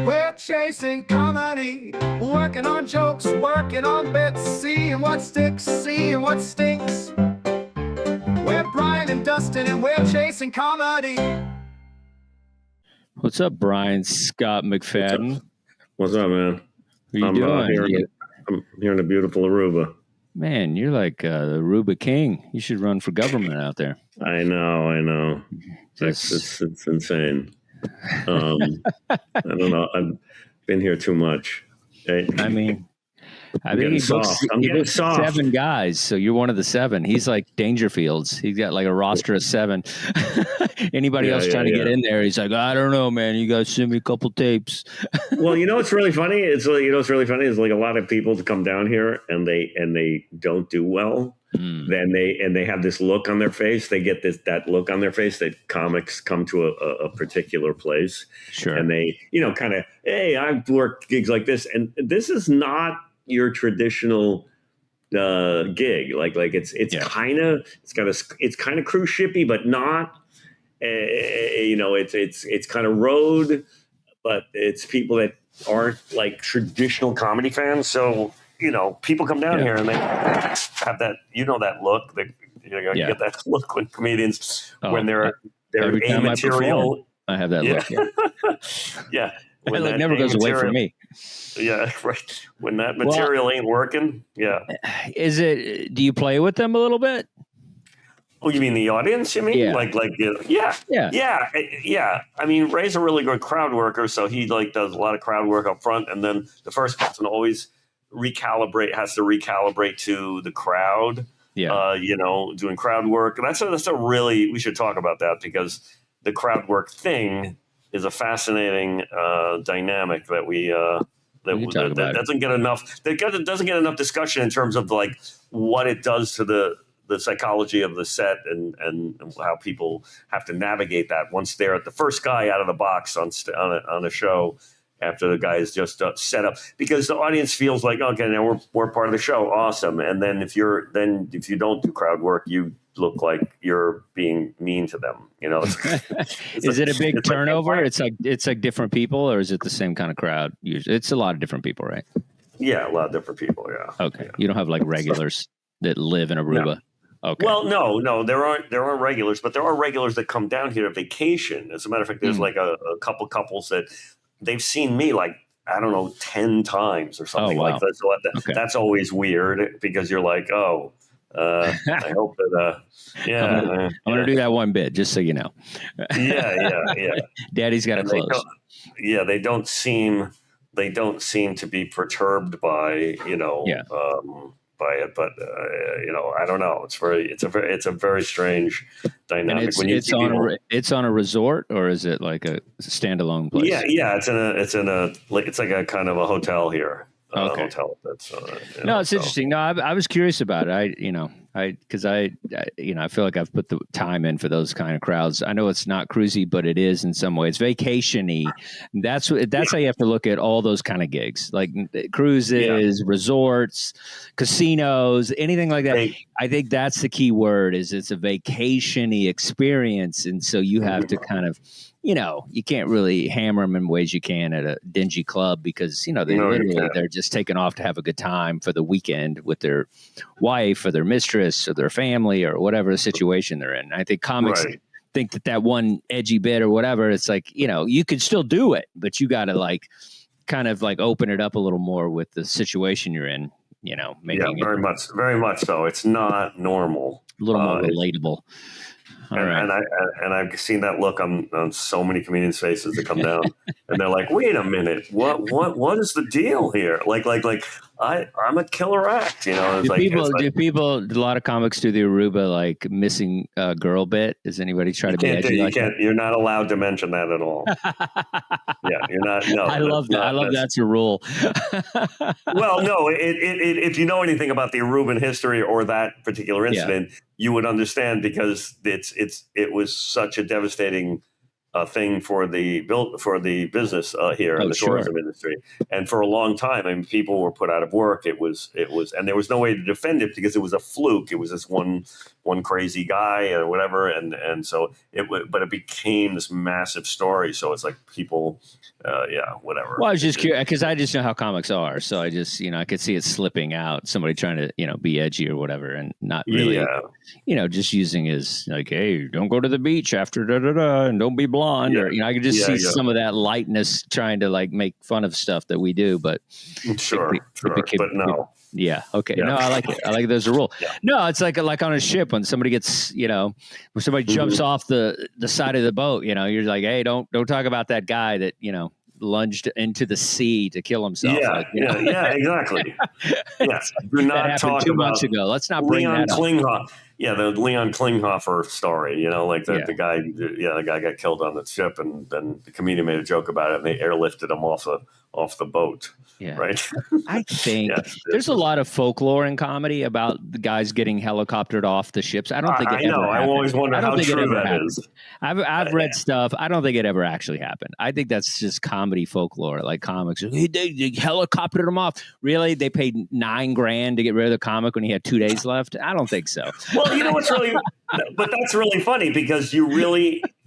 We're chasing comedy, working on jokes, working on bits, seeing what sticks, seeing what stinks. We're Brian and Dustin, and we're chasing comedy. What's up, Brian Scott McFadden? What's up, man? How you doing? I'm here in the beautiful Aruba. Man, you're like the Aruba king. You should run for government out there. I know. It's insane. I don't know. I've been here too much. I mean, I think I'm getting soft. 7 guys, so you're one of the 7. He's like Dangerfields. He's got like a roster of 7. Anybody else trying to get in there, he's like, I don't know, man. You guys send me a couple tapes. Well, you know what's really funny? It's like, what's really funny is like a lot of people to come down here and they don't do well. Then they have this look on their face. They get that look on their face that comics come to a particular place. Sure. And they, kind of, hey, I've worked gigs like this, and this is not your traditional gig. Like it's kind of cruise shippy, but not. It's kind of road, but it's people that aren't like traditional comedy fans. So people come down here and they have that that look. They you get that look when comedians when they're material. I have that look. Yeah. That look never goes away from me. Yeah, right. When that material ain't working, yeah. Do you play with them a little bit? Oh, you mean the audience? You mean yeah. I mean, Ray's a really good crowd worker, so he does a lot of crowd work up front, and then the first person always has to recalibrate to the crowd. Yeah, doing crowd work. That's a really, we should talk about that, because the crowd work thing is a fascinating dynamic that that doesn't get enough. That doesn't get enough discussion in terms of what it does to the psychology of the set and how people have to navigate that once they're at the first guy out of the box on a show after the guy is just set up, because the audience feels like, okay, now we're part of the show, awesome. And then if you don't do crowd work, you look like you're being mean to them. Is it a big turnover? It's like different people, or is it the same kind of crowd? Usually, it's a lot of different people, right? Yeah, a lot of different people. Yeah. Okay, you don't have regulars that live in Aruba. No. Okay. Well, no, there aren't regulars, but there are regulars that come down here to vacation. As a matter of fact, there's a couple couples that they've seen me 10 times or something like that. So that's always weird, because you're like, oh. I hope that. I'm gonna do that one bit, just so you know. Yeah. Daddy's got to close. They don't seem to be perturbed by by it, but I don't know. It's a very strange dynamic. It's on a resort, or is it like a standalone place? Yeah. It's like a kind of a hotel here. Okay. Hotel. That's it's interesting. No, I was curious about it. Because I feel like I've put the time in for those kind of crowds. I know it's not cruisy, but it is in some ways vacation-y. That's how you have to look at all those kind of gigs, like cruises, resorts, casinos, anything like that. I think that's the key word. Is it's a vacation-y experience, and so you have to kind of. You can't really hammer them in ways you can at a dingy club, because, they're just taking off to have a good time for the weekend with their wife or their mistress or their family or whatever the situation they're in. I think comics think that one edgy bit or whatever, it's like, you could still do it, but you got to kind of open it up a little more with the situation you're in, making very much so. It's not normal. A little more relatable. And I've seen that look on so many comedians' faces that come down, and they're like, "Wait a minute, what is the deal here?" I'm a killer act, Do a lot of comics do the Aruba missing girl bit? Does anybody try to be edgy like that? You're not allowed to mention that at all. Yeah, you're not. No, I love that. I love that's a rule. Well, no, if you know anything about the Aruban history or that particular incident, you would understand, because it was such a devastating thing for the business here in the tourism industry, and for a long time, I mean, people were put out of work. It was, and there was no way to defend it because it was a fluke. It was this one crazy guy or whatever, and so but it became this massive story. So it's like people, whatever. Well, I was just curious because I just know how comics are, so I just I could see it slipping out. Somebody trying to be edgy or whatever, and not really, just using his like, hey, don't go to the beach after and don't be blonde, or I could just see some of that lightness trying to like make fun of stuff that we do, but sure, but no. Yeah. Okay. Yeah. No, I like it. I like it. There's a rule. Yeah. No, it's like on a ship when somebody gets, when somebody jumps off the side of the boat, you're like, hey, don't talk about that guy that, lunged into the sea to kill himself. Yeah, exactly. Yeah. Do not talk 2 about months ago. Let's not bring Leon that Klinghoffer. Yeah, the Leon Klinghoffer story, like the guy, the guy got killed on the ship, and then the comedian made a joke about it, and they airlifted him off the boat. Yeah. Right. I think there's a lot of folklore in comedy about the guys getting helicoptered off the ships. I don't think it ever happened. I always wonder how true that is. I've read stuff. I don't think it ever actually happened. I think that's just comedy folklore, like comics. They helicoptered him off. Really? They paid $9,000 to get rid of the comic when he had 2 days left? I don't think so. Well, what's really, but that's really funny because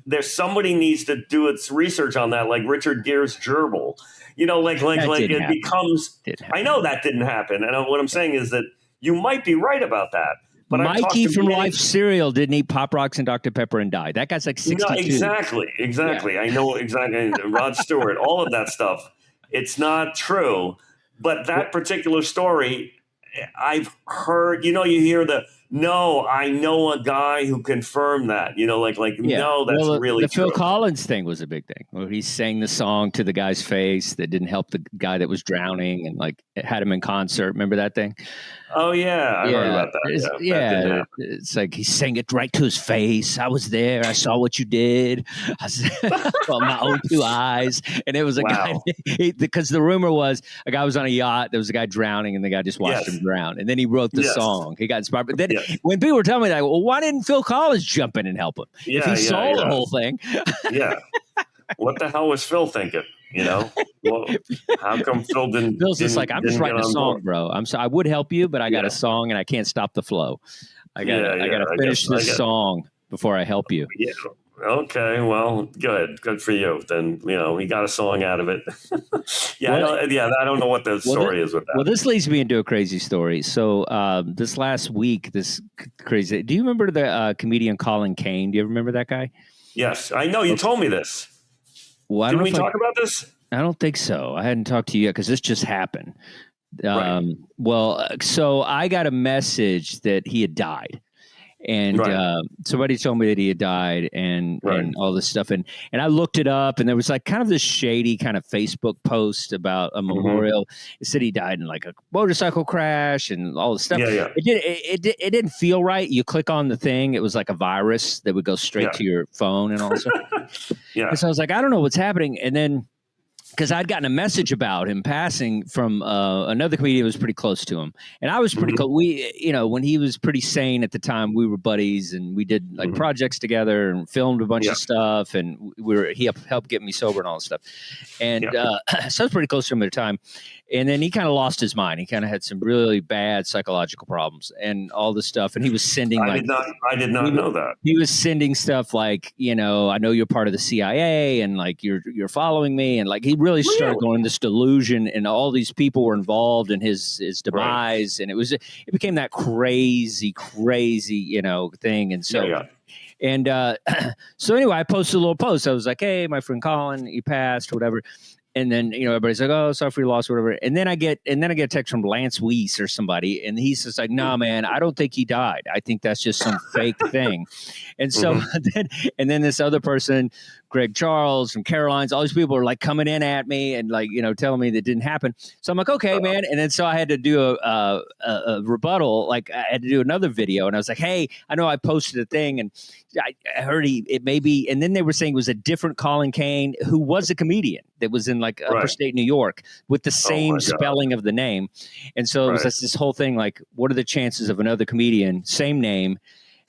there's somebody needs to do its research on that, like Richard Gere's gerbil. It becomes. I know that didn't happen, and what I'm saying is that you might be right about that. But Mikey from Life cereal didn't eat Pop Rocks and Dr. Pepper and die. That guy's like 62. No, exactly. Yeah. I know exactly. Rod Stewart, all of that stuff. It's not true, but that particular story, I've heard. You hear no, I know a guy who confirmed that. No, that's really the true. Phil Collins thing was a big thing where he sang the song to the guy's face that didn't help the guy that was drowning, and it had him in concert. Remember that thing? Oh yeah, I heard about that. It's like he sang it right to his face. I was there. I saw what you did. I saw my own 2 eyes, and it was a guy. Because the rumor was a guy was on a yacht. There was a guy drowning, and the guy just watched him drown. And then he wrote the song. He got inspired. But then when people were telling me that, well, why didn't Phil Collins jump in and help him if he saw the whole thing? What the hell was Phil thinking? Well, how come Phil didn't? Phil's just like, I'm just writing a song, bro. I would help you, but I got a song and I can't stop the flow. I got to finish this song before I help you. Yeah. Okay. Well, good for you. Then he got a song out of it. I don't know what the story is with that. Well, this leads me into a crazy story. So this last week, this crazy. Do you remember the comedian Colin Kane? Do you ever remember that guy? Yes, I know. You told me this. Well, Didn't we talk about this? I don't think so. I hadn't talked to you yet because this just happened. Right. Well, so I got a message that he had died. And somebody told me that he had died and all this stuff. And I looked it up, and there was like kind of this shady kind of Facebook post about a memorial. It said he died in like a motorcycle crash and all this stuff. Yeah. It didn't feel right. You click on the thing. It was like a virus that would go straight to your phone and all this stuff. And so I was like, I don't know what's happening. And then because I'd gotten a message about him passing from another comedian who was pretty close to him. And I was pretty close. We, when he was pretty sane at the time, we were buddies and we did like projects together and filmed a bunch of stuff. And he helped get me sober and all this stuff. And so I was pretty close to him at the time. And then he kind of lost his mind. He kind of had some really bad psychological problems and all this stuff. And he was sending I did not know that. He was sending stuff like, I know you're part of the CIA and like you're following me. And like he really started going this delusion, and all these people were involved in his demise. And it became that crazy thing. And so and so anyway, I posted a little post. I was like, hey, my friend Colin, he passed, whatever. And then, everybody's like, oh, sorry for your loss, whatever. And then I get a text from Lance Weiss or somebody. And he's just like, no, man, I don't think he died. I think that's just some fake thing. And so then this other person, Greg Charles from Caroline's, all these people are like coming in at me and like, telling me that didn't happen. So I'm like, okay, man. And then so I had to do a rebuttal. Like I had to do another video. And I was like, hey, I know I posted a thing and I heard it may be. And then they were saying it was a different Colin Kane who was a comedian that was in like upstate New York with the same spelling of the name. And so it was just this whole thing like, what are the chances of another comedian, same name,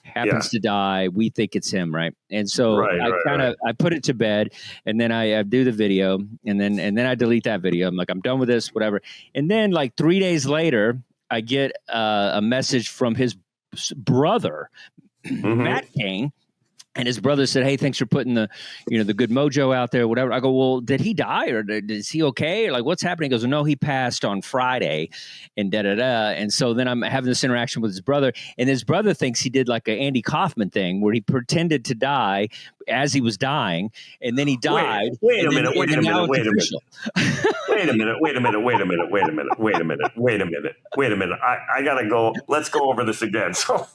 happens to die. We think it's him, right? And so I put it to bed, and then I do the video, and then I delete that video. I'm like, I'm done with this, whatever. And then like 3 days later, I get a message from his brother, Matt Kane. And his brother said, "Hey, thanks for putting the good mojo out there, whatever." I go, "Well, did he die or is he okay? Or like, what's happening?" He goes, "No, he passed on Friday," and And so then I'm having this interaction with his brother, and his brother thinks he did like an Andy Kaufman thing where he pretended to die as he was dying, and then he died. Wait a minute. Wait a minute. I gotta go. Let's go over this again. So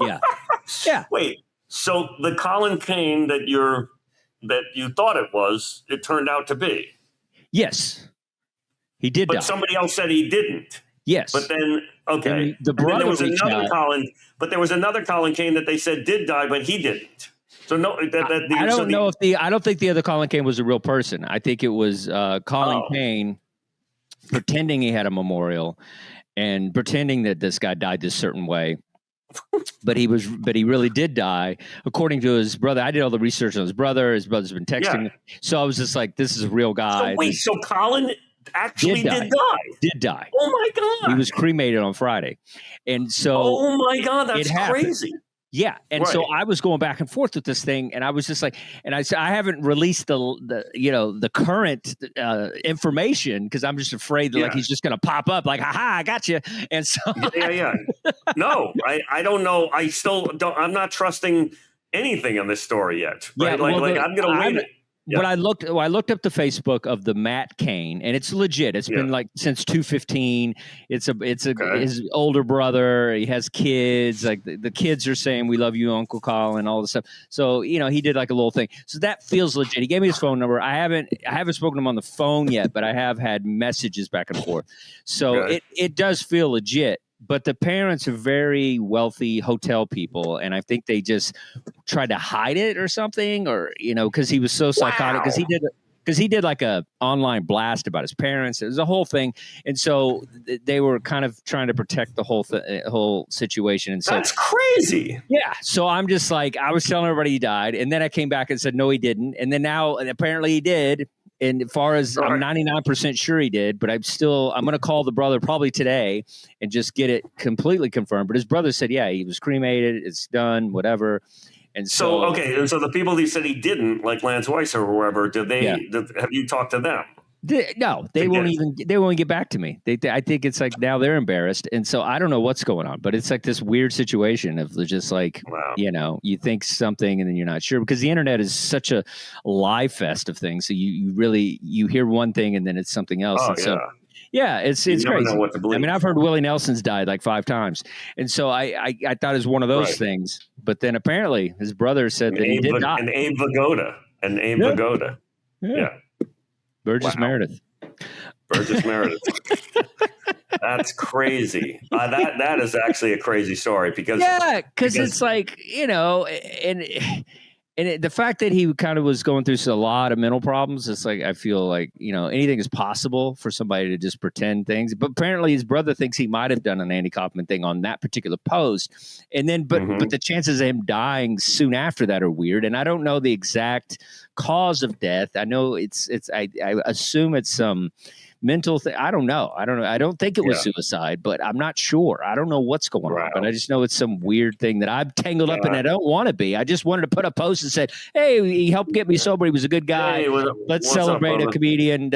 yeah. Wait. So the Colin Kane that you thought it turned out to be. Yes, he did. But die. somebody else said he didn't. Yes. But then okay, the brother there was another Colin. But there was another Colin Kane that they said did die, but he didn't. So no, I don't think the other Colin Kane was a real person. I think it was Colin Kane pretending he had a memorial and pretending that this guy died this certain way. But he really did die, according to his brother. I did all the research on his brother. His brother's been texting me. So I was just like, this is a real guy. So Colin actually did die. Oh my God. He was cremated on Friday. And so oh my God, that's crazy. Yeah. And so I was going back and forth with this thing, and I was just like, and I said, I haven't released the current information because I'm just afraid that like he's just going to pop up like, haha, I got you. And so no, I don't know. I still don't. I'm not trusting anything on this story yet. Right? Yeah, I'm going to wait. But I looked up the Facebook of the Matt Kane, and it's legit. It's been like since 2015. It's his older brother. He has kids. Like the kids are saying, "We love you, Uncle Colin," all this stuff. So he did like a little thing. So that feels legit. He gave me his phone number. I haven't spoken to him on the phone yet, but I have had messages back and forth. So it does feel legit. But the parents are very wealthy hotel people, and I think they just tried to hide it or something, or because he was so psychotic. Because he did like a online blast about his parents. It was a whole thing, and so they were kind of trying to protect the whole situation. And so that's crazy. Yeah. So I'm just like, I was telling everybody he died, and then I came back and said no, he didn't, and then now apparently he did. And as far as I'm 99% sure he did, but I'm going to call the brother probably today and just get it completely confirmed. But his brother said, yeah, he was cremated. It's done, whatever. And so okay. And so the people who said he didn't, like Lance Weiss or whoever, have you talked to them? No, they won't get back to me. I think it's like now they're embarrassed. And so I don't know what's going on, but it's like this weird situation of just like, you think something and then you're not sure, because the internet is such a lie fest of things. So you hear one thing and then it's something else. Oh, so it's crazy. Know what to believe. I mean, I've heard Willie Nelson's died like 5 times. And so I thought it was one of those things, but then apparently his brother said that he did die. And Abe Vigoda. Yeah. Burgess Meredith. That's crazy. That is actually a crazy story because it's like and the fact that he kind of was going through a lot of mental problems. It's like I feel like anything is possible for somebody to just pretend things. But apparently his brother thinks he might have done an Andy Kaufman thing on that particular post, and then but the chances of him dying soon after that are weird. And I don't know the exact cause of death. I know I assume it's some mental thing. I don't know. I don't think it was suicide, but I'm not sure. I don't know what's going on, but I just know it's some weird thing that I'm tangled up in. I don't want to be. I just wanted to put a post and said, hey, he helped get me sober. He was a good guy. Hey, let's celebrate a comedian,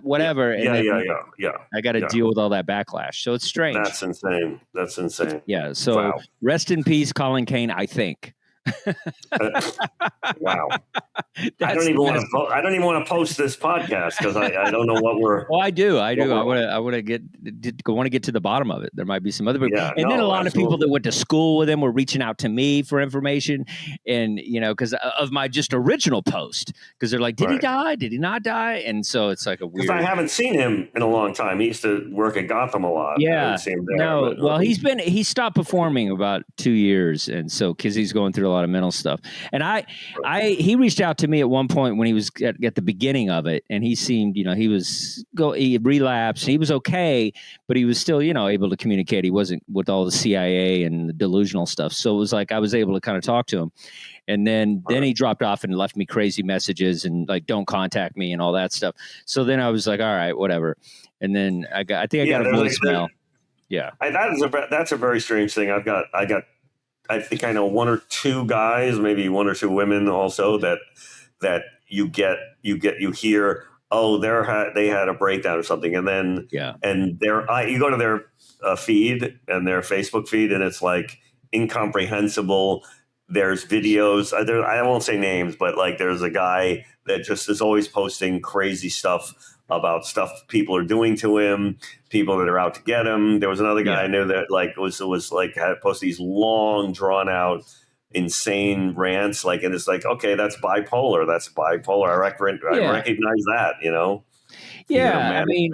whatever. I got to deal with all that backlash. So it's strange. That's insane. Yeah. So rest in peace, Colin Kane, I think. Wow. I don't even want to post this podcast because I don't know what we're. Well, I do. I want to get to the bottom of it. There might be some other people, then a lot of people that went to school with him were reaching out to me for information, and because of my just original post, because they're like, did he die? Did he not die? And so it's like a weird. Because I haven't seen him in a long time. He used to work at Gotham a lot. Yeah. He stopped performing about 2 years, and so because he's going through a lot of mental stuff. And he reached out to me at one point when he was at the beginning of it, and he seemed, he relapsed. He was okay, but he was still, able to communicate. He wasn't with all the CIA and the delusional stuff. So it was like I was able to kind of talk to him. And then he dropped off and left me crazy messages and like, don't contact me and all that stuff. So then I was like, all right, whatever. And then I got a voicemail. That's a very strange thing. I think I know one or two guys, maybe one or two women also that you hear, oh, they had a breakdown or something. And then, and you go to their feed and their Facebook feed, and it's like incomprehensible. There's videos. I won't say names, but like there's a guy that just is always posting crazy stuff about stuff people are doing to him, people that are out to get him. There was another guy I knew that like was like had posted these long, drawn out, insane rants. Like, and it's like, okay, that's bipolar. I recognize that. Yeah, I mean,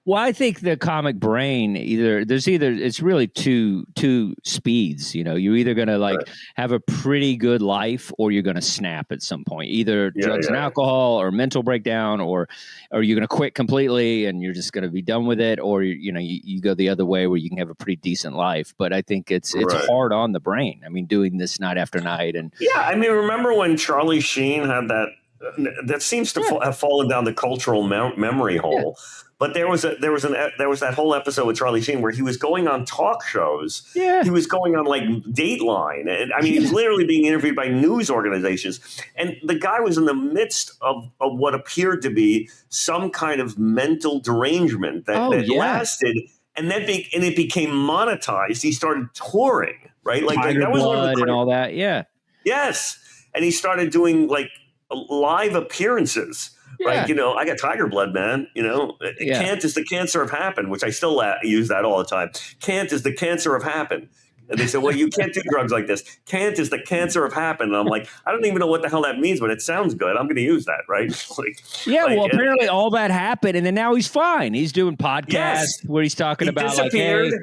well, I think the comic brain it's really two speeds. You're either going to have a pretty good life, or you're going to snap at some point. Either drugs and alcohol, or mental breakdown, or you're going to quit completely and you're just going to be done with it, or you go the other way where you can have a pretty decent life. But I think it's hard on the brain. I mean, doing this night after night, and I mean, remember when Charlie Sheen had that seems to have fallen down the cultural memory hole. But there was that whole episode with Charlie Sheen where he was going on talk shows. Yeah. He was going on like Dateline. And I mean, he was literally being interviewed by news organizations. And the guy was in the midst of what appeared to be some kind of mental derangement that lasted. And then it became monetized. He started touring, right? Like that was one of the and all that. Yeah. Yes. And he started doing like live appearances, right? I got tiger blood, man. Kant is the cancer of happen, which I still use that all the time. Kant is the cancer of happen. And they said, well, you can't do drugs like this. Kant is the cancer of happen. And I'm like, I don't even know what the hell that means, but it sounds good. I'm going to use that, right? Apparently all that happened, and then now he's fine. He's doing podcasts where he's talking about disappeared.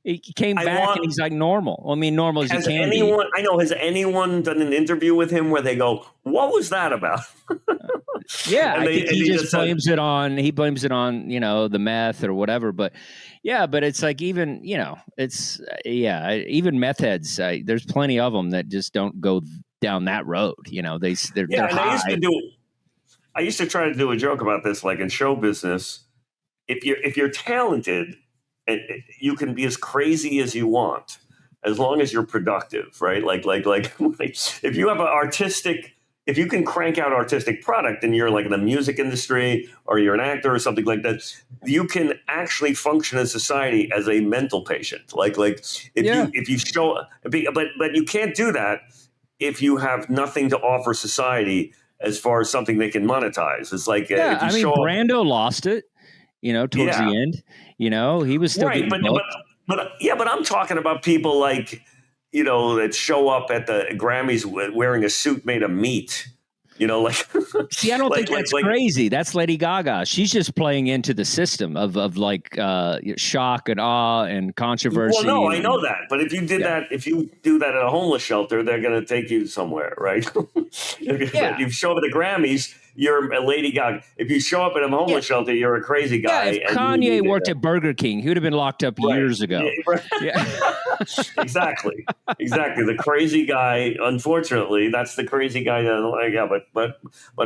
He came back and he's like normal. I mean, normal as he can be. Has anyone done an interview with him where they go, what was that about? I think he just blames it on the meth or whatever. But it's like even meth heads. There's plenty of them that just don't go down that road. They're high. I used to try to do a joke about this, like in show business. If you're talented, and you can be as crazy as you want, as long as you're productive, right? Like if you have if you can crank out artistic product and you're like in the music industry or you're an actor or something like that, you can actually function in society as a mental patient. If you show, but you can't do that if you have nothing to offer society as far as something they can monetize. It's like, Brando lost it. Towards the end, he was still getting booked. But I'm talking about people like, that show up at the Grammys wearing a suit made of meat. See, I don't think that's crazy. That's Lady Gaga. She's just playing into the system of shock and awe and controversy. Well, no, I know that. But if you do that at a homeless shelter, they're going to take you somewhere, right? If you show up at the Grammys, you're a Lady Gaga. If you show up at a homeless shelter, you're a crazy guy. If Kanye worked at Burger King, he would have been locked up years ago. Exactly. The crazy guy. Unfortunately, that's the crazy guy. But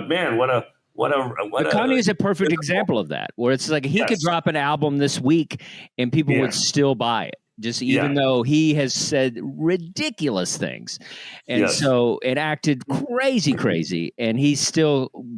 man, Kanye is a perfect example of that, where it's like he could drop an album this week and people would still buy it. Just even though he has said ridiculous things. And so it acted crazy. And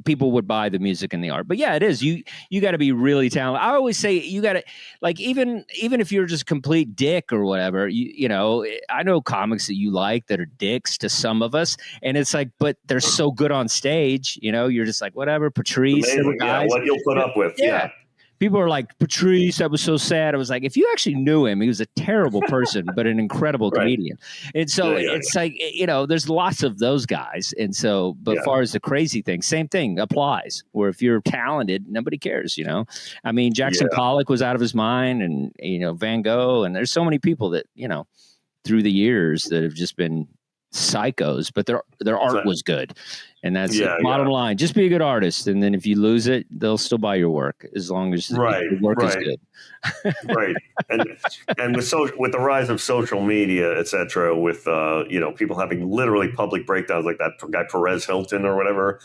people would buy the music and the art. But it is. You got to be really talented. I always say you got to, like, even if you're just a complete dick or whatever, I know comics that you like that are dicks to some of us. And it's like, but they're so good on stage, you're just like, whatever, Patrice. What you'll put up with. Yeah. People are like, Patrice, that was so sad. I was like, if you actually knew him, he was a terrible person, but an incredible comedian. And so it's like, there's lots of those guys. And so, but as far as the crazy thing, same thing applies, where if you're talented, nobody cares, I mean, Jackson Pollock was out of his mind, and, Van Gogh, and there's so many people that, through the years that have just been psychos, but their art was good. And that's the bottom line. Just be a good artist. And then if you lose it, they'll still buy your work as long as the work is good. Right. And with the rise of social media, et cetera, with, people having literally public breakdowns like that guy Perez Hilton or whatever,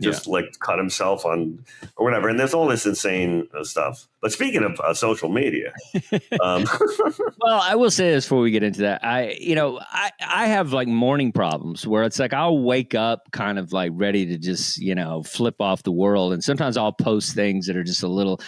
just like cut himself on or whatever. And there's all this insane stuff. But speaking of social media, well, I will say this before we get into that. I have like morning problems where it's like I'll wake up kind of like ready to just, flip off the world. And sometimes I'll post things that are just a little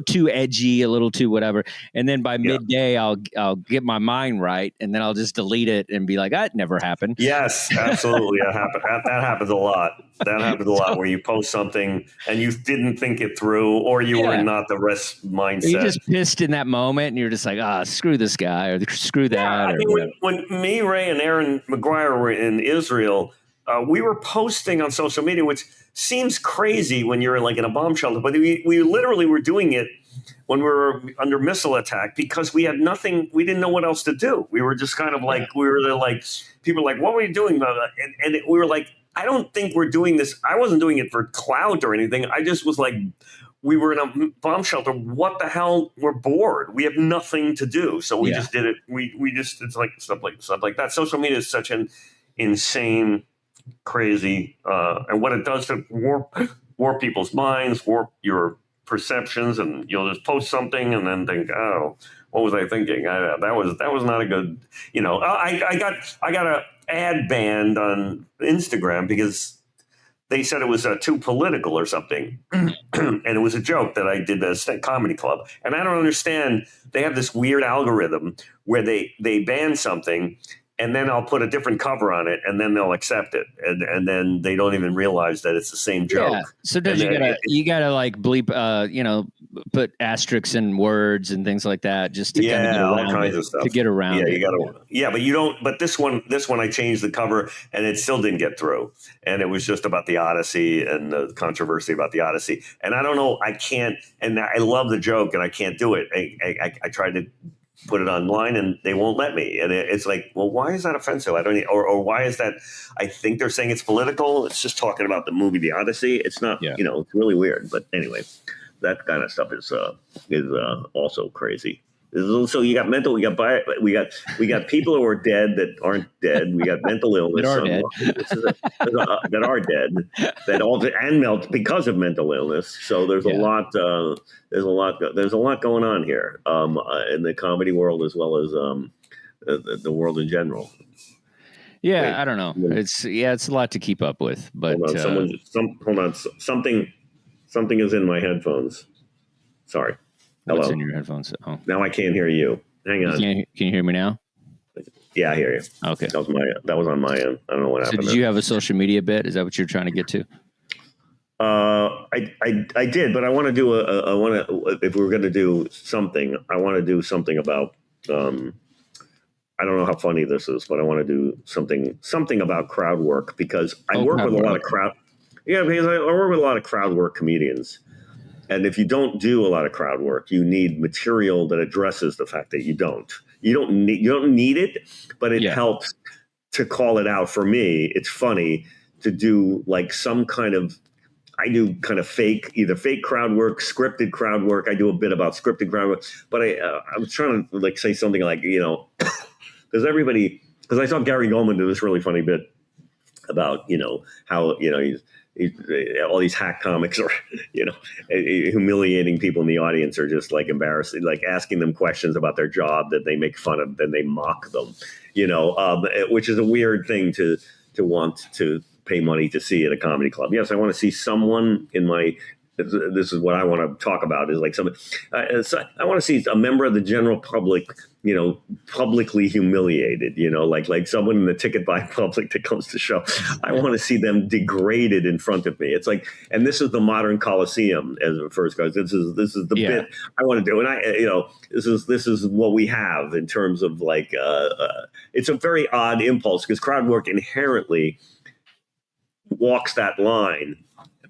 too edgy, a little too whatever. And then by midday, I'll get my mind right. And then I'll just delete it and be like, that never happened. Yes, absolutely. That happens a lot. That happens a lot where you post something and you didn't think it through or you were not the rest mindset. You're just pissed in that moment and you're just like, screw this guy or screw that. Yeah, I mean, when me, Ray, and Aaron McGuire were in Israel, we were posting on social media, which seems crazy when you're like in a bomb shelter, but we literally were doing it when we were under missile attack because we had nothing, we didn't know what else to do. We were just kind of like, we were like, people were like, what were you doing? And we were like, I don't think we're doing this. I wasn't doing it for clout or anything. I just was like, we were in a bomb shelter. What the hell? We're bored. We have nothing to do. So we just did it. We just, it's like stuff like that. Social media is such an insane, crazy, and what it does to warp people's minds, warp your perceptions, and you'll just post something and then think, oh, what was I thinking? That was not a good, I got a ad banned on Instagram because they said it was too political or something. And it was a joke that I did a comedy club. And I don't understand. They have this weird algorithm where they ban something and then I'll put a different cover on it and then they'll accept it. And then they don't even realize that it's the same joke. Yeah. Sometimes you gotta like bleep, put asterisks in words and things like that just to kind of get around all kinds of stuff. To get around it. You gotta, but you don't, but this one I changed the cover and it still didn't get through. And it was just about the Odyssey and the controversy about the Odyssey. And I don't know, I can't, and I love the joke and I can't do it. I tried to put it online and they won't let me. And it's like, well, why is that offensive? I don't, or why is that? I think they're saying it's political. It's just talking about the movie, The Odyssey. It's not, it's really weird. But anyway, that kind of stuff is also crazy. So you got we got people who are dead that aren't dead. We got mental illness that are dead that also and melt because of mental illness. So there's a lot going on here in the comedy world as well as the world in general. Yeah, wait, I don't know. It's a lot to keep up with. But hold on, something is in my headphones. Sorry. Hello. What's in your headphones? Oh. Now I can't hear you. Hang on. Can you hear me now? Yeah, I hear you. Okay. That was on my end. I don't know what happened. So did you have a social media bit? Is that what you're trying to get to? I did, but I want to do if we're going to do something, I want to do something about I don't know how funny this is, but I want to do something about crowd work because I work with a lot of crowd. Yeah, because I work with a lot of crowd work comedians. And if you don't do a lot of crowd work, you need material that addresses the fact that you don't. You don't need it, but it helps to call it out. For me, it's funny to do like some kind of. I do kind of either fake crowd work, scripted crowd work. I do a bit about scripted crowd work, but I was trying to like say something like because I saw Gary Goldman do this really funny bit about how he's all these hack comics are, humiliating people in the audience or just like embarrassing, like asking them questions about their job that they make fun of, then they mock them, which is a weird thing to want to pay money to see at a comedy club. Yes, I want to see someone in my. This is what I want to talk about is like I want to see a member of the general public, publicly humiliated, like someone in the ticket buying public that comes to show. I want to see them degraded in front of me. It's like, and this is the modern Coliseum as it first goes. This is the bit I want to do. And this is what we have in terms of like, it's a very odd impulse because crowd work inherently walks that line,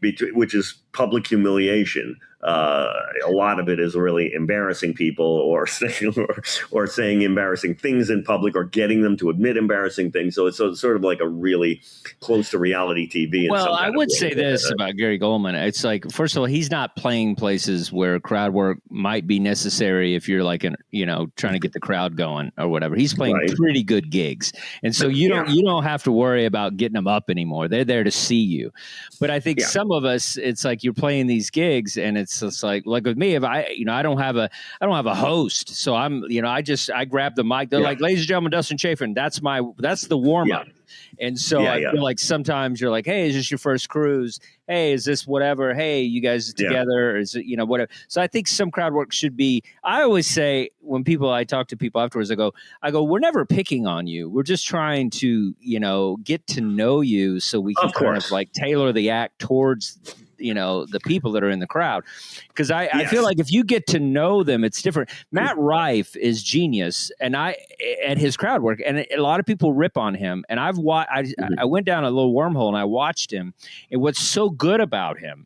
which is public humiliation a lot of it is really embarrassing people or saying embarrassing things in public or getting them to admit embarrassing things. So it's sort of like a really close to reality TV. Well, I would say this about Gary Goldman. It's like, first of all, he's not playing places where crowd work might be necessary if you're like, trying to get the crowd going or whatever. He's playing pretty good gigs. And so you don't have to worry about getting them up anymore. They're there to see you. But I think some of us, it's like you're playing these gigs and it's just like with me, if I don't have a host. So I'm, I grab the mic. They're like, ladies and gentlemen, Dustin Chafin. That's the warm up. And so I feel like sometimes you're like, hey, is this your first cruise? Hey, is this whatever? Hey, you guys together? Or is it, whatever? So I think some crowd work should be, I always say when I talk to people afterwards, I go, we're never picking on you. We're just trying to, get to know you so we can kind of like tailor the act towards the people that are in the crowd. Because I feel like if you get to know them, it's different. Matt Rife is genius, and at his crowd work, and a lot of people rip on him. And I went down a little wormhole and I watched him. And what's so good about him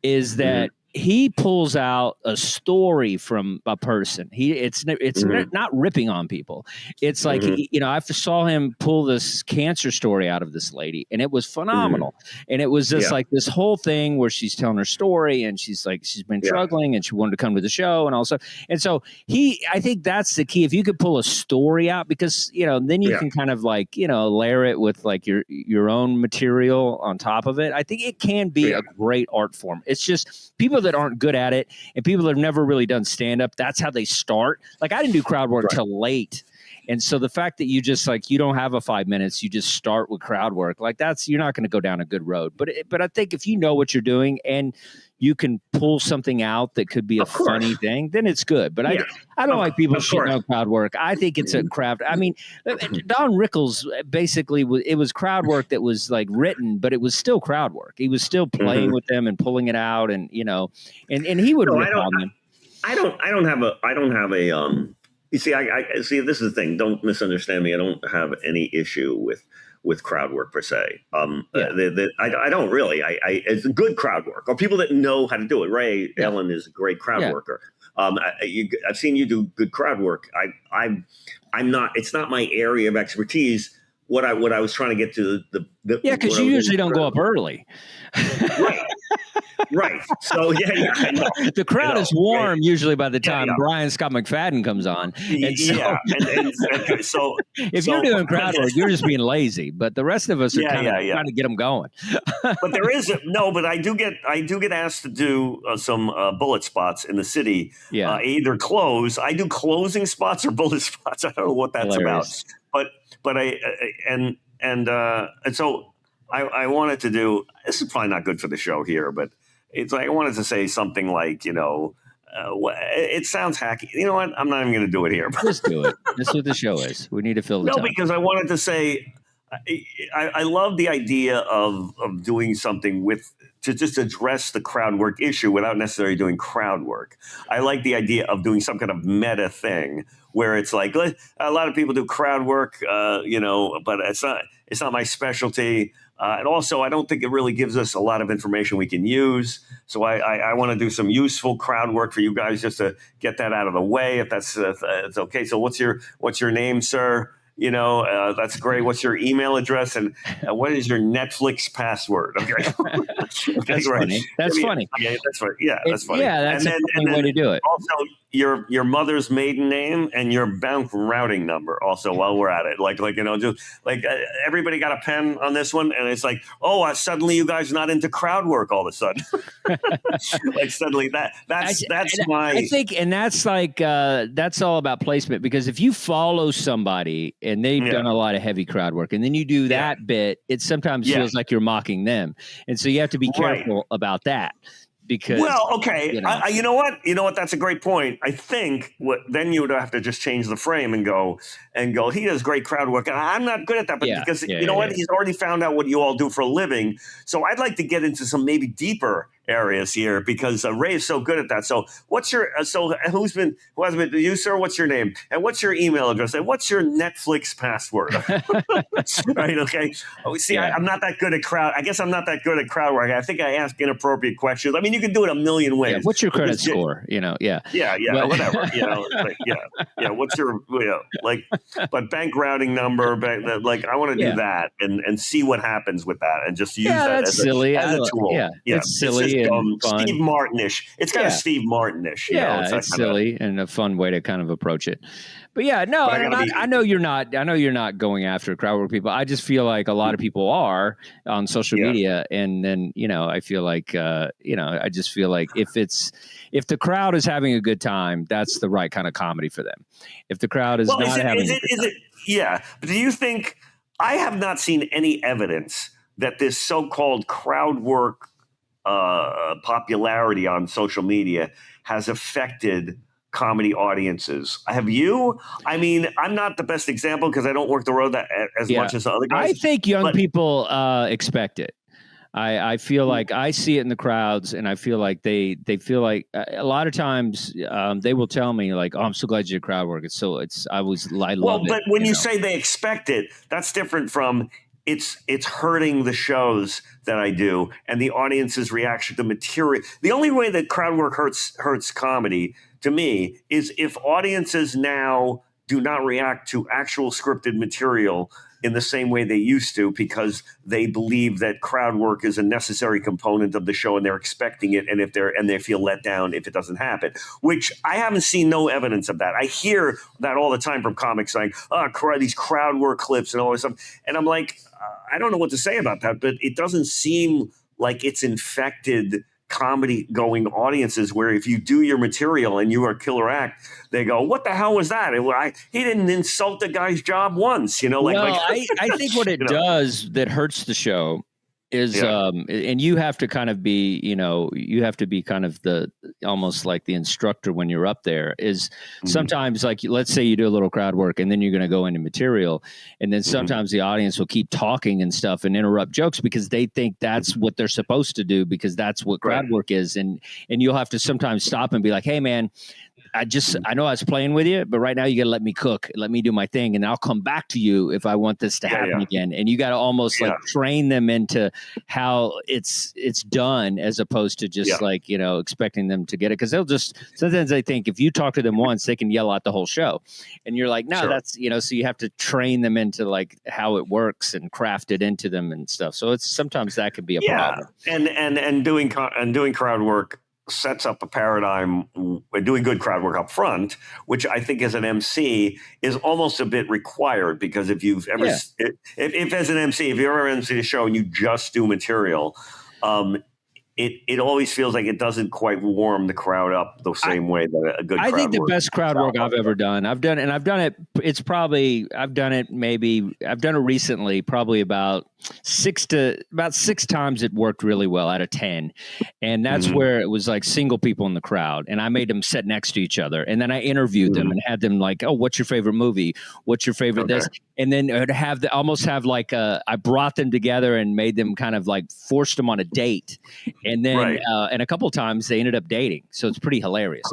is that he pulls out a story from a person. It's not ripping on people. It's like, I saw him pull this cancer story out of this lady, and it was phenomenal. And it was just like this whole thing where she's telling her story, and she's like, she's been struggling, and she wanted to come to the show, and also, and so I think that's the key. If you could pull a story out, because then you can kind of like layer it with like your own material on top of it. I think it can be a great art form. It's just people that aren't good at it and people that have never really done stand-up, that's how they start. Like I didn't do crowd work till late. And so the fact that you just like, you don't have a 5 minutes, you just start with crowd work, like you're not going to go down a good road. But I think if you know what you're doing and you can pull something out that could be a funny thing, then it's good. But I don't like people shitting on crowd work. I think it's a craft. I mean, Don Rickles basically it was crowd work that was like written, but it was still crowd work. He was still playing with them and pulling it out, and and he would rip on them. I don't have a. You see, I see. This is the thing. Don't misunderstand me. I don't have any issue with crowd work per se. I don't really. It's good crowd work, or people that know how to do it. Ray Ellen is a great crowd worker. I've seen you do good crowd work. I'm not. It's not my area of expertise. What I was trying to get to the because you usually don't go up early. Right. So I know. The crowd is warm usually by the time Brian Scott McFadden comes on. And so, if you're doing crowd work, you're just being lazy. But the rest of us are trying to get them going. But there is but I do get asked to do some bullet spots in the city. Either close. I do closing spots or bullet spots. I don't know what that's about. But so I wanted to do. This is probably not good for the show here, but it's like I wanted to say something like, it sounds hacky. You know what? I'm not even going to do it here. Just do it. That's what the show is. We need to fill the time. Because I wanted to say, I love the idea of doing something to just address the crowd work issue without necessarily doing crowd work. I like the idea of doing some kind of meta thing where it's like a lot of people do crowd work, but it's not my specialty. And also, I don't think it really gives us a lot of information we can use. So I want to do some useful crowd work for you guys just to get that out of the way, if that's it's okay. So what's your name, sir? That's great. What's your email address and what is your Netflix password? Okay, that's funny. That's funny. Okay, that's funny. Yeah, that's funny. Yeah, that's a funny way to do it. Also, your mother's maiden name and your bank routing number. Also, while we're at it, just like everybody got a pen on this one, and it's like, suddenly you guys are not into crowd work all of a sudden. Like suddenly that's my. I think, and that's like that's all about placement, because if you follow somebody and they've done a lot of heavy crowd work, and then you do that bit, it sometimes feels like you're mocking them, and so you have to be careful about that. Because, you know what? That's a great point. I think then you would have to just change the frame and go, he does great crowd work. And I'm not good at that, but because he's already found out what you all do for a living. So I'd like to get into some maybe deeper areas here because Ray is so good at that. So what's your who hasn't been you, sir? What's your name and what's your email address and what's your Netflix password? Right? Okay. Oh, see, I'm not that good at crowd. I guess I'm not that good at crowd work. I think I ask inappropriate questions. I mean, you can do it a million ways. Yeah, what's your credit score? Whatever. What's your but bank routing number? I want to do that and see what happens with that and just use that as silly. as a tool. It's silly and fun. Steve Martin-ish. It's kind of Steve Martin-ish. It's silly and a fun way to kind of approach it. But I know you're not. I know you're not going after crowd work people. I just feel like a lot of people are on social media, and then I feel like I just feel like if the crowd is having a good time, that's the right kind of comedy for them. If the crowd is not having, but do you think I have not seen any evidence that this so-called crowd work popularity on social media has affected comedy audiences? Have you? I mean, I'm not the best example because I don't work the road as much as other guys. I think young people expect it. I feel like I see it in the crowds, and I feel like they feel like a lot of times they will tell me like, "Oh, I'm so glad you did crowd work." I love it. But when you say they expect it, that's different from it's hurting the shows that I do and the audience's reaction to material. The only way that crowd work hurts comedy to me is if audiences now do not react to actual scripted material in the same way they used to because they believe that crowd work is a necessary component of the show and they're expecting it, and they feel let down if it doesn't happen, which I haven't seen no evidence of that. I hear that all the time from comics saying, these crowd work clips and all this stuff. And I'm like, I don't know what to say about that, but it doesn't seem like it's infected comedy going audiences where if you do your material and you are a killer act, they go, what the hell was that? He didn't insult the guy's job once, I think what it does that hurts the show is, and you have to kind of be, you have to be kind of almost like the instructor when you're up there is sometimes like, let's say you do a little crowd work and then you're going to go into material. And then sometimes the audience will keep talking and stuff and interrupt jokes because they think that's what they're supposed to do because that's what crowd work is. And you'll have to sometimes stop and be like, hey man, I know I was playing with you, but right now you got to let me cook, let me do my thing, and I'll come back to you if I want this to happen again. And you got to almost like train them into how it's done as opposed to just expecting them to get it. Because sometimes they think if you talk to them once, they can yell out the whole show. And you're like, no, that's, so you have to train them into like how it works and craft it into them and stuff. So sometimes that could be a problem. And doing crowd work sets up a paradigm. Doing good crowd work up front, which I think as an MC is almost a bit required, because if you've ever, if as an MC, if you ever MC a show and you just do material, it always feels like it doesn't quite warm the crowd up the same way that a good crowd work. I think the best crowd work I've ever done. I've done it recently, probably about 6 times it worked really well out of 10. And that's where it was like single people in the crowd. And I made them sit next to each other. And then I interviewed them and had them like, oh, what's your favorite movie? What's your favorite this? And then I brought them together and made them kind of like forced them on a date. And then, and a couple of times they ended up dating. So it's pretty hilarious.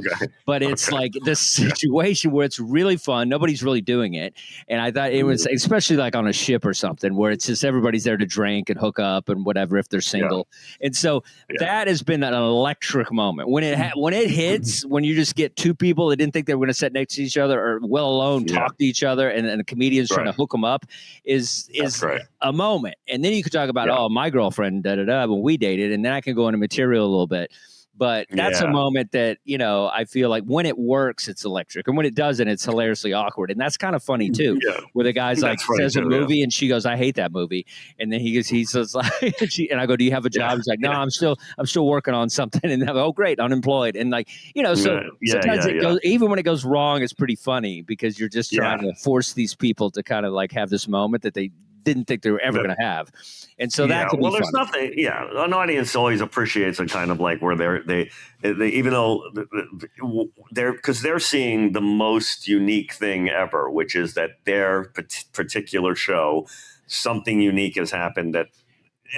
But it's like this situation where it's really fun. Nobody's really doing it. And I thought it was, especially like on a ship or something, where it's just everybody's there to drink and hook up and whatever if they're single. And so that has been an electric moment. When it hits, when you just get two people that didn't think they were going to sit next to each other or well alone talk to each other, and the comedian's trying to hook them up is a moment. And then you could talk about, my girlfriend, when we dated, and then I can go into material a little bit. But that's a moment that, I feel like when it works, it's electric. And when it doesn't, it's hilariously awkward. And that's kind of funny, too, where the guy's like says a movie and she goes, I hate that movie. And then he says, like, and I go, do you have a job? He's like, no, I'm still working on something. And I go, oh, great, unemployed. And like, sometimes it goes, even when it goes wrong, it's pretty funny because you're just trying to force these people to kind of like have this moment that they didn't think they were ever going to have. And so that could be there's funny. nothing. An audience always appreciates a kind of like where they even though they're seeing the most unique thing ever, which is that their particular show, something unique has happened that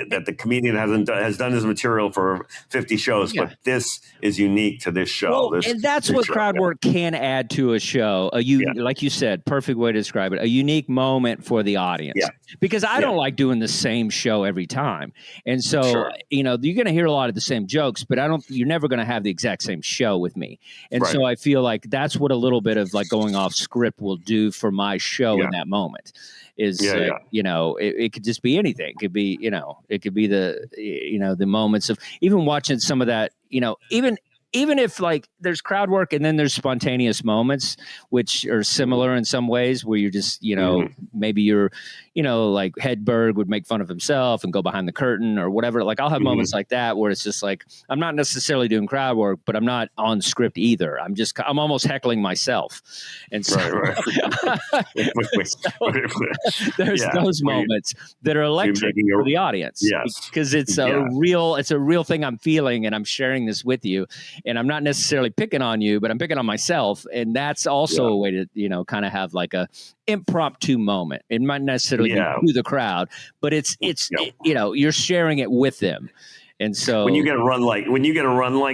that the comedian has done his material for 50 shows, but this is unique to this show. Well, and that's what crowd work can add to a show. Like you said, perfect way to describe it, a unique moment for the audience. Yeah. Because I don't like doing the same show every time. And so, you're going to hear a lot of the same jokes, but you're never going to have the exact same show with me. And so I feel like that's what a little bit of like going off script will do for my show in that moment. It could just be anything. It could be, it could be the moments of even watching some of that, even if like there's crowd work and then there's spontaneous moments, which are similar in some ways where you're just, maybe you're, like Hedberg would make fun of himself and go behind the curtain or whatever. Like I'll have moments like that where it's just like, I'm not necessarily doing crowd work, but I'm not on script either. I'm almost heckling myself. And so, there's those moments that are electric for the audience. Yes. Because it's a real thing I'm feeling and I'm sharing this with you. And I'm not necessarily picking on you, but I'm picking on myself. And that's also a way to, kind of have like a impromptu moment. It might necessarily be to the crowd, but it's you're sharing it with them. And so when you get a run like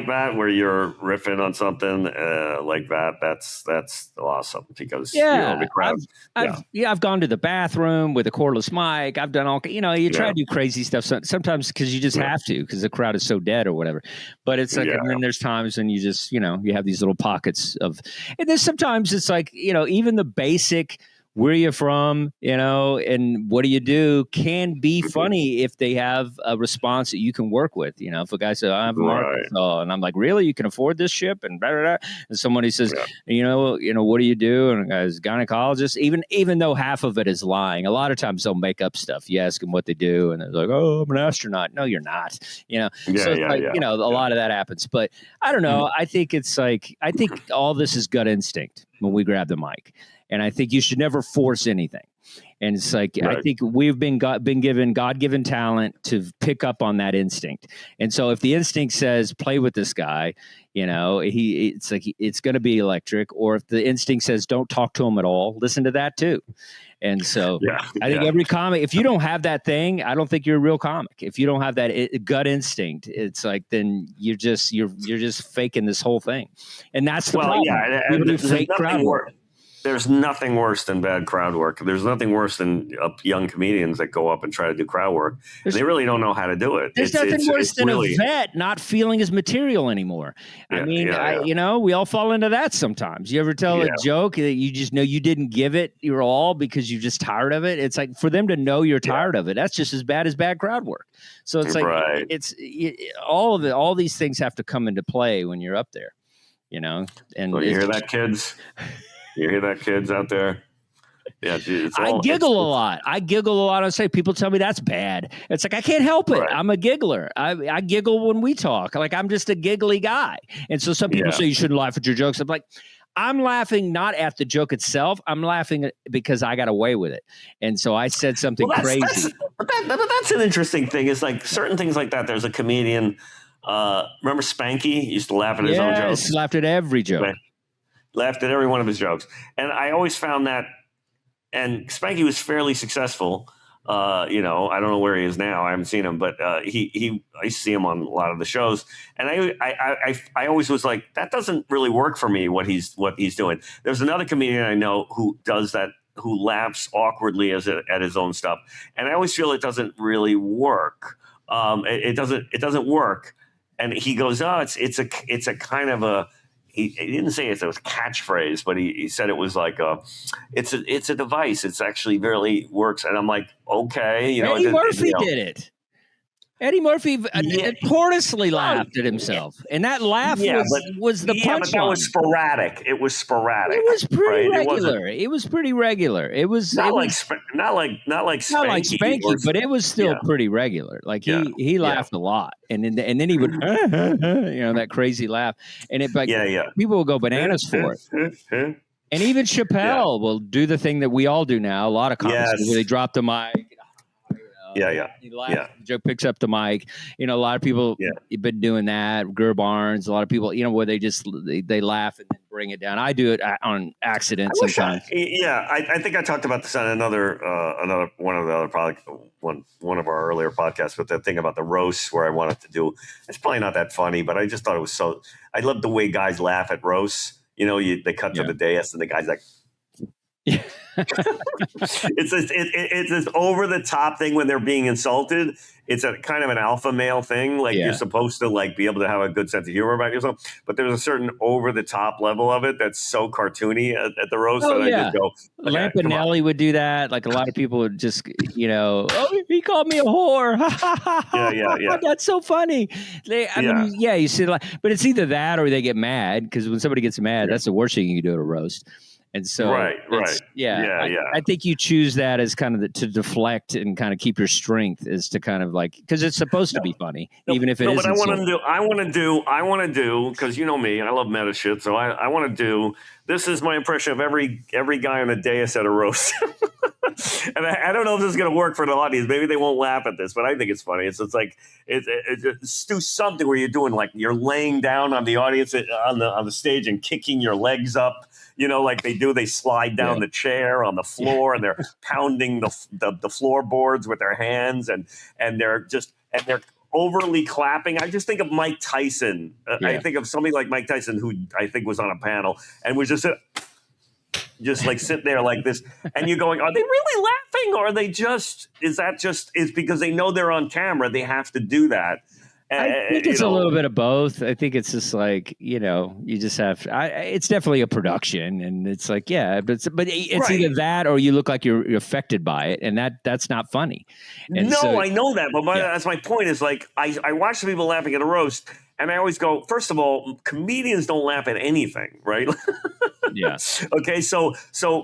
that, where you're riffing on something like that, that's awesome because the crowd. I've gone to the bathroom with a cordless mic. I've done all, you try to do crazy stuff sometimes because you just have to, because the crowd is so dead or whatever. But it's like, and then there's times when you just, you have these little pockets of, and then sometimes it's like, even the basic, where are you from, and what do you do can be funny if they have a response that you can work with. If a guy says, I'm from Arkansas, and I'm like, really, you can afford this ship? And blah, blah, blah. And somebody says, what do you do? And a guy's gynecologist, even though half of it is lying, a lot of times they'll make up stuff. You ask them what they do, and they're like, oh, I'm an astronaut. No, you're not. So a lot of that happens. But I don't know. I think it's like, all this is gut instinct when we grab the mic. And I think you should never force anything. And it's like, I think we've been given God-given talent to pick up on that instinct. And so if the instinct says, play with this guy, it's going to be electric. Or if the instinct says, don't talk to him at all, listen to that too. And so I think every comic, if you don't have that thing, I don't think you're a real comic. If you don't have that gut instinct, it's like, then you're just faking this whole thing. And that's the problem. People do fake crowd work. There's nothing worse than bad crowd work. There's nothing worse than young comedians that go up and try to do crowd work. They really don't know how to do it. There's nothing worse than a vet not feeling his material anymore. We all fall into that sometimes. You ever tell a joke that you just know you didn't give it your all because you're just tired of it? It's like, for them to know you're tired of it, that's just as bad as bad crowd work. So it's like, all these things have to come into play when you're up there, And you hear that, kids? You hear that, kids out there? Yeah, I giggle a lot. I say, people tell me that's bad. It's like, I can't help it. I'm a giggler. I giggle when we talk. Like, I'm just a giggly guy. And so some people say you shouldn't laugh at your jokes. I'm like, I'm laughing not at the joke itself. I'm laughing because I got away with it. And so I said something crazy. But that's an interesting thing. It's like certain things like that. There's a comedian. Remember Spanky? He used to laugh at his own jokes. Yes, laughed at every joke. Right. Laughed at every one of his jokes. And I always found that, and Spanky was fairly successful. I don't know where he is now. I haven't seen him, but I used to see him on a lot of the shows. And I always was like, that doesn't really work for me, what he's doing. There's another comedian I know who does that, who laughs awkwardly at his own stuff. And I always feel it doesn't really work. It doesn't work. And he goes, oh, it's a kind of a, he didn't say it was a catchphrase, but he said it was like it's a device. It's actually really works. And I'm like, okay, Eddie Murphy did it. Eddie Murphy notoriously laughed at himself, and that laugh was the punchline. But that was sporadic. It was sporadic. It was pretty regular. It was pretty regular. It was not like Spanky, but it was still pretty regular. Like he laughed a lot, and then he would that crazy laugh, and people will go bananas for it. And even Chappelle will do the thing that we all do now. A lot of comics where they drop the mic. He laughs, Joe picks up the mic. A lot of people have been doing that. Gur Barnes, a lot of people, where they laugh and then bring it down. I do it on accident sometimes. I think I talked about this on another one of the other one of our earlier podcasts. But the thing about the roasts where I wanted to do, it's probably not that funny, but I just thought it was so. I love the way guys laugh at roasts. You know, they cut to the dais and the guy's like. Yeah. it's this over the top thing when they're being insulted. It's a kind of an alpha male thing. Like you're supposed to like be able to have a good sense of humor about yourself, but there's a certain over the top level of it that's so cartoony at the roast that I just go. Lampanelli would do that. Like a lot of people would just, oh, he called me a whore. Yeah. That's so funny. I mean, you see, but it's either that or they get mad because when somebody gets mad, that's the worst thing you can do at a roast. And so, right. I think you choose that as kind of to deflect and kind of keep your strength is to kind of like, because it's supposed to be funny, even if it isn't. But I want to do, because you know me, I love meta shit. So I want to do, this is my impression of every guy on a dais at a roast. And I don't know if this is going to work for the audience. Maybe they won't laugh at this, but I think it's funny. It's like it's do something where you're doing like you're laying down on the audience on the stage and kicking your legs up. Like they do. They slide down the chair on the floor and they're pounding the floorboards with their hands and they're overly clapping. I just think of Mike Tyson. I think of somebody like Mike Tyson who I think was on a panel and was just like sit there like this, and you're going, are they really laughing, or are they just? Is because they know they're on camera, they have to do that. I think it's a little bit of both. I think it's just like you just have. It's definitely a production, and it's like but it's either that or you look like you're affected by it, and that's not funny. And I know that, but that's my point. Is like I watch the people laughing at a roast. And I always go, first of all, comedians don't laugh at anything, right? Yeah. Okay, so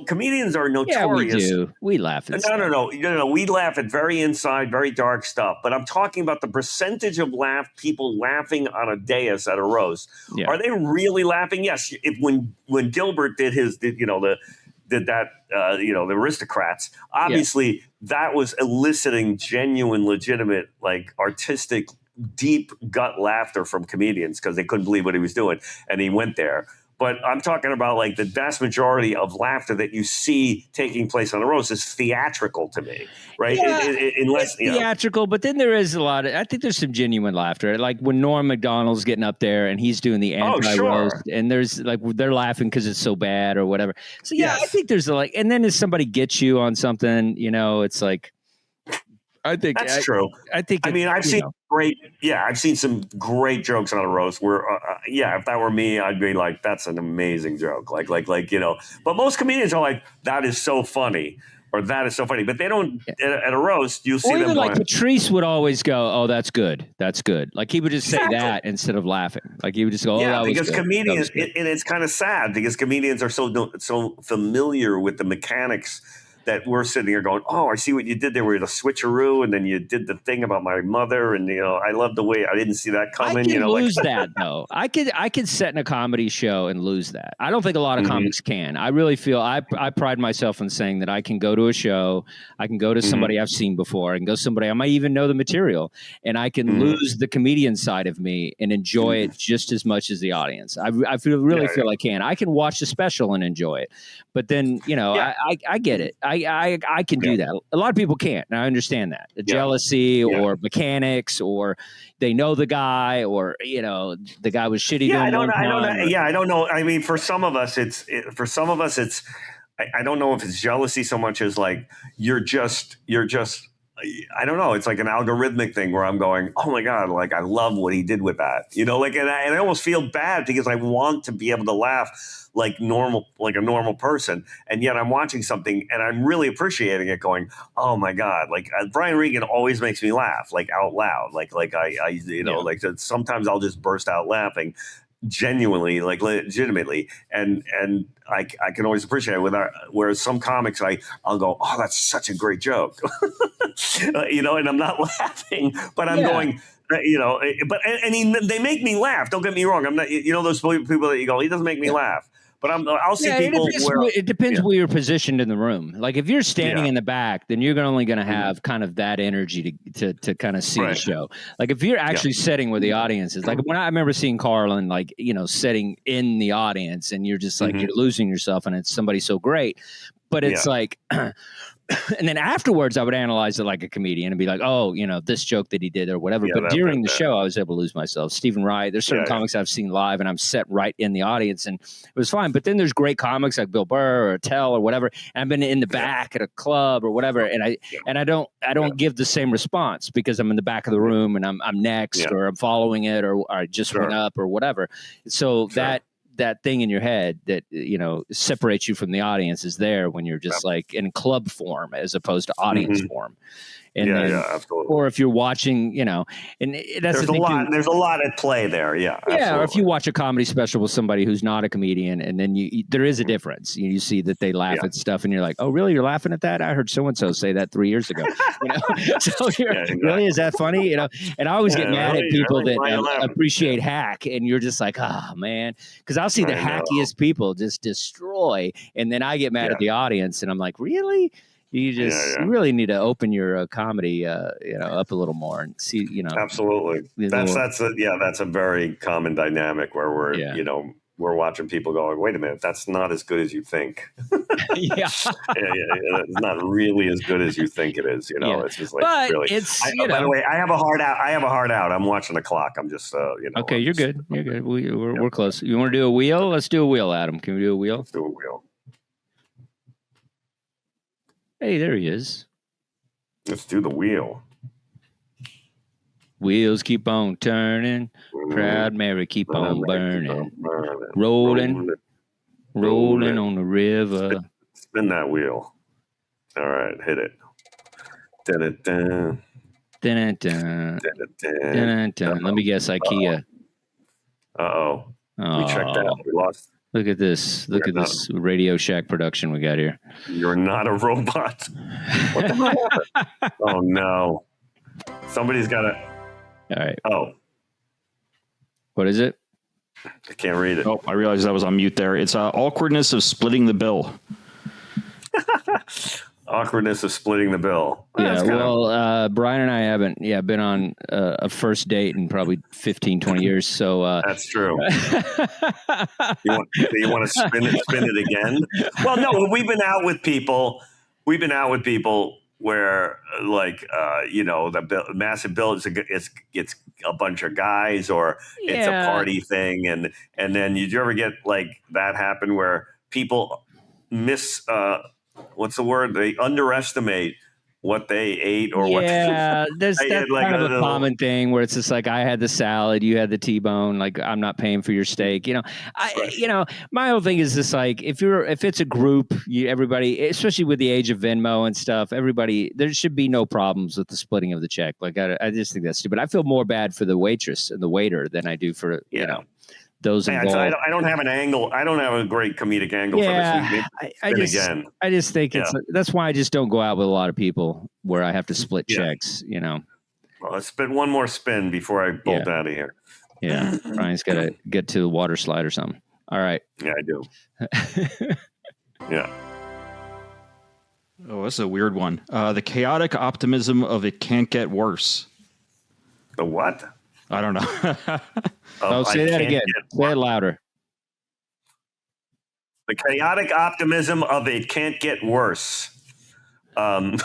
comedians are notorious. Yeah, we do. We laugh at No. We laugh at very inside, very dark stuff. But I'm talking about the percentage of people laughing on a dais at a roast. Yeah. Are they really laughing? Yes. When Gilbert did the aristocrats, obviously that was eliciting genuine, legitimate, like artistic, deep gut laughter from comedians because they couldn't believe what he was doing, and he went there. But I'm talking about like the vast majority of laughter that you see taking place on a roast is theatrical to me, right? Unless theatrical, but then there is a lot of. I think there's some genuine laughter, like when Norm Macdonald's getting up there and he's doing the anti-roast, and there's like they're laughing because it's so bad or whatever. So I think there's and then if somebody gets you on something, it's like. I think that's true. I've seen I've seen some great jokes on a roast where, if that were me, I'd be like, that's an amazing joke. Like, but most comedians are like, that is so funny. Or that is so funny, but they don't at a roast. You see them even like Patrice would always go, "Oh, that's good, that's good." Like he would just say that instead of laughing. Like he would just go, "Oh, that because was good. Comedians, and it's kind of sad because comedians are so familiar with the mechanics that we're sitting here going, oh, I see what you did there with a switcheroo, and then you did the thing about my mother, and I love the way I didn't see that coming. I can lose that though. I could set in a comedy show and lose that. I don't think a lot of comics can. I really feel I pride myself in saying that I can go to a show, I can go to somebody I've seen before, I can go somebody I might even know the material, and I can lose the comedian side of me and enjoy it just as much as the audience. I feel I can. I can watch the special and enjoy it, but then I get it. I can do that. A lot of people can't, and I understand that. The jealousy or mechanics, or they know the guy, or the guy was shitty. I don't know. I mean, for some of us, it's I don't know if it's jealousy so much as like you're just. I don't know. It's like an algorithmic thing where I'm going, oh my God, like I love what he did with that, and I almost feel bad because I want to be able to laugh like a normal person, and yet I'm watching something and I'm really appreciating it, going, oh my God, like Brian Regan always makes me laugh, like out loud, like like sometimes I'll just burst out laughing. Genuinely, like legitimately, and I can always appreciate it. Whereas some comics, I'll go, oh, that's such a great joke, and I'm not laughing, but I'm going, they make me laugh. Don't get me wrong. I'm not, those people that you go, he doesn't make me laugh. But I'll see people it depends where you're positioned in the room. Like if you're standing in the back, then you're only going to have kind of that energy to kind of see the show. Like if you're actually sitting where the audience is, like when I remember seeing Carlin, like, sitting in the audience, and you're just like, you're losing yourself, and it's somebody so great. But it's like, and then afterwards I would analyze it like a comedian and be like, oh, this joke that he did or whatever. But during the show, I was able to lose myself. Stephen Wright, there's certain comics I've seen live and I'm set right in the audience and it was fine. But then there's great comics like Bill Burr or Tell or whatever. And I've been in the back at a club or whatever. And I don't give the same response because I'm in the back of the room and I'm next or I'm following it or I just went up or whatever. So that thing in your head that separates you from the audience is there when you're just like in club form as opposed to audience form. And absolutely. Or if you're watching, and that's there's the thing there's a lot at play there. Yeah. Absolutely. Or if you watch a comedy special with somebody who's not a comedian, and then there is a difference. You see that they laugh at stuff, and you're like, "Oh, really? You're laughing at that? I heard so and so say that 3 years ago." So really, is that funny? And I always get mad at people that appreciate hack, and you're just like, "Oh man," because I'll see the hackiest people just destroy, and then I get mad at the audience, and I'm like, "Really?" You just you really need to open your comedy, up a little more and see, Absolutely. That's a very common dynamic where we're watching people going, wait a minute, that's not as good as you think. It's not really as good as you think it is. It's just like, but really. By the way, I have a hard out. I'm watching the clock. I'm just, Okay, you're good. You're good. We're close. You want to do a wheel? Let's do a wheel, Adam. Can we do a wheel? Let's do a wheel. Hey, there he is. Let's do the wheel. Wheels keep on turning. Proud Mary keep on burning. Rolling on the river. Spin that wheel. All right, hit it. Dun-dun-dun. Dun-dun-dun. Dun-dun-dun. Let me guess, IKEA. Uh-oh. We checked out. We lost. Look at this. Look at this Radio Shack production we got here. You're not a robot. What the hell? Oh, no. Somebody's got to. All right. Oh. What is it? I can't read it. Oh, I realized I was on mute there. It's awkwardness of splitting the bill. Awkwardness of splitting the bill. Brian and I haven't been on a first date in probably 15, 20 years. So that's true. You want to spin it again? Well, no, we've been out with people where the massive bill it's a bunch of guys or it's a party thing. And then did you ever get like that happen where people what's the word? They underestimate what they ate or what. Yeah, that's kind of a common thing where it's just like I had the salad, you had the T-bone. Like I'm not paying for your steak. My whole thing is just like if it's a group, everybody, especially with the age of Venmo and stuff, there should be no problems with the splitting of the check. Like I just think that's stupid. I feel more bad for the waitress and the waiter than I do for those involved. I don't have an angle. I don't have a great comedic angle for this. I just think that's why I just don't go out with a lot of people where I have to split checks. Well, let's spin one more spin before I bolt out of here. Yeah, Brian's got to get to the water slide or something. All right. Yeah, I do. Yeah. Oh, this is a weird one. The chaotic optimism of it can't get worse. The what? I don't know. Say that again. Say it louder. The chaotic optimism of it can't get worse. I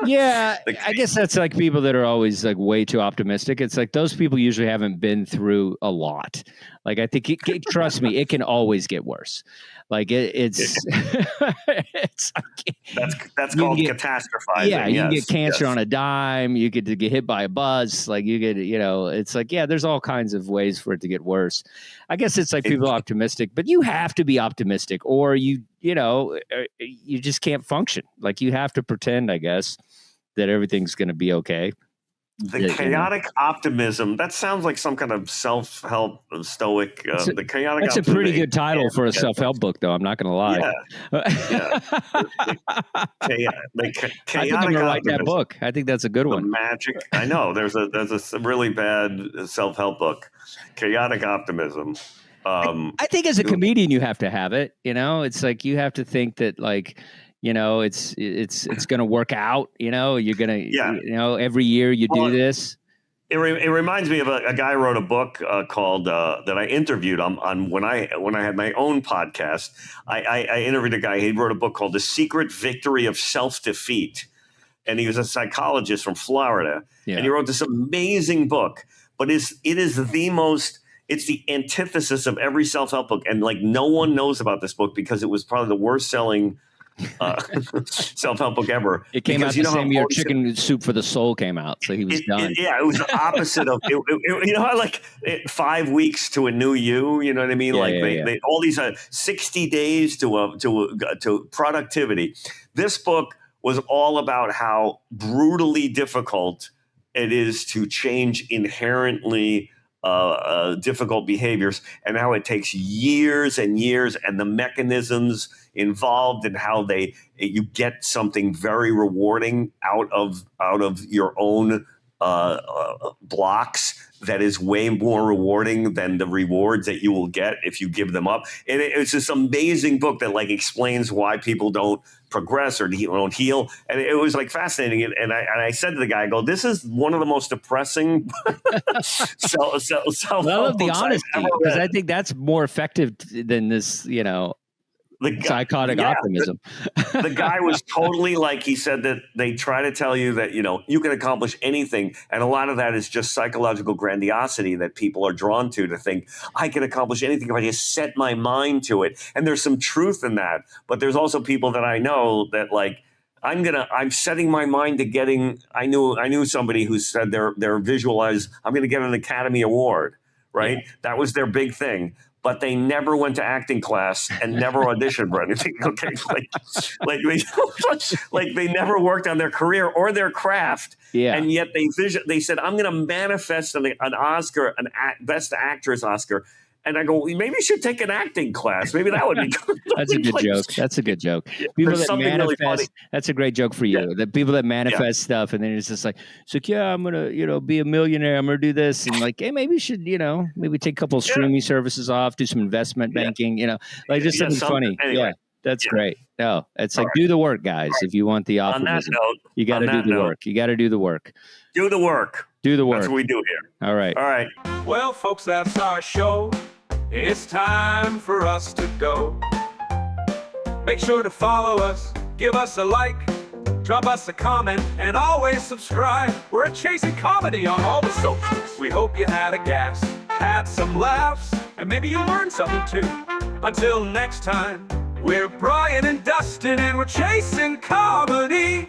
guess that's like people that are always like way too optimistic. It's like those people usually haven't been through a lot. Like I think, trust me, it can always get worse. Like it's that's called catastrophizing. Yeah, you can get cancer on a dime. You get hit by a bus. Like you get, it's like there's all kinds of ways for it to get worse. I guess it's like people are optimistic, but you have to be optimistic, or you just can't function. Like you have to pretend, I guess, that everything's going to be okay. The chaotic optimism, that sounds like some kind of self-help stoic. The chaotic That's a pretty good title for a self-help book, though. I'm not going to lie. Yeah. I think I'm going to write that book. I think that's a good one. Magic. I know. There's a really bad self-help book. Chaotic optimism. I think as a comedian, you have to have it. You know, it's like you have to think that like, you know, it's going to work out. You know, you're going to, you know, every year you do this. It reminds me of a guy who wrote a book called that I interviewed on when I had my own podcast. I interviewed a guy. He wrote a book called The Secret Victory of Self-Defeat. And he was a psychologist from Florida. Yeah. And he wrote this amazing book. But it's the antithesis of every self-help book. And like no one knows about this book because it was probably the worst selling self-help book ever. It came out the same year Chicken Soup for the Soul came out, so he was done. It was the opposite of you know how like 5 weeks to a new you. You know what I mean? They all these 60 days to productivity. This book was all about how brutally difficult it is to change inherently difficult behaviors, and how it takes years and years, and the mechanisms involved, and how you get something very rewarding out of your own blocks that is way more rewarding than the rewards that you will get if you give them up. And it's this amazing book that like explains why people don't progress or don't heal. And it was like fascinating. And I said to the guy, I go, this is one of the most depressing I love the honesty, because I think that's more effective than this, you know, psychotic optimism. The guy was totally like, he said that they try to tell you that, you know, you can accomplish anything. And a lot of that is just psychological grandiosity that people are drawn to think I can accomplish anything if I just set my mind to it. And there's some truth in that. But there's also people that I know that like, I'm setting my mind to getting, I knew somebody who said they're visualized, I'm going to get an Academy Award, right? Yeah. That was their big thing. But they never went to acting class and never auditioned for anything. Okay, like they never worked on their career or their craft. Yeah. And yet they said, I'm going to manifest an Oscar, Best Actress Oscar. And I go, well, maybe you should take an acting class. Maybe that would be good. That's a good joke. That's a good joke. People that manifest, really that's a great joke for you. Yeah. The people that manifest stuff, and then it's just like, yeah, I'm going to, be a millionaire. I'm going to do this. And like, hey, maybe you should, maybe take a couple of streaming services off, do some investment banking, like just something funny. Anyway. Yeah, that's great. No, it's like, do the work, guys. If you want the optimism, you got to do the work. You got to do the work. Do the work. Do the work. That's what we do here. All right. All right. Well, folks, that's our show. It's time for us to go. Make sure to follow us, give us a like, drop us a comment, and always subscribe. We're Chasing Comedy on all the socials. We hope you had a gas, had some laughs, and maybe you learned something too. Until next time, we're Brian and Dustin, and we're Chasing Comedy.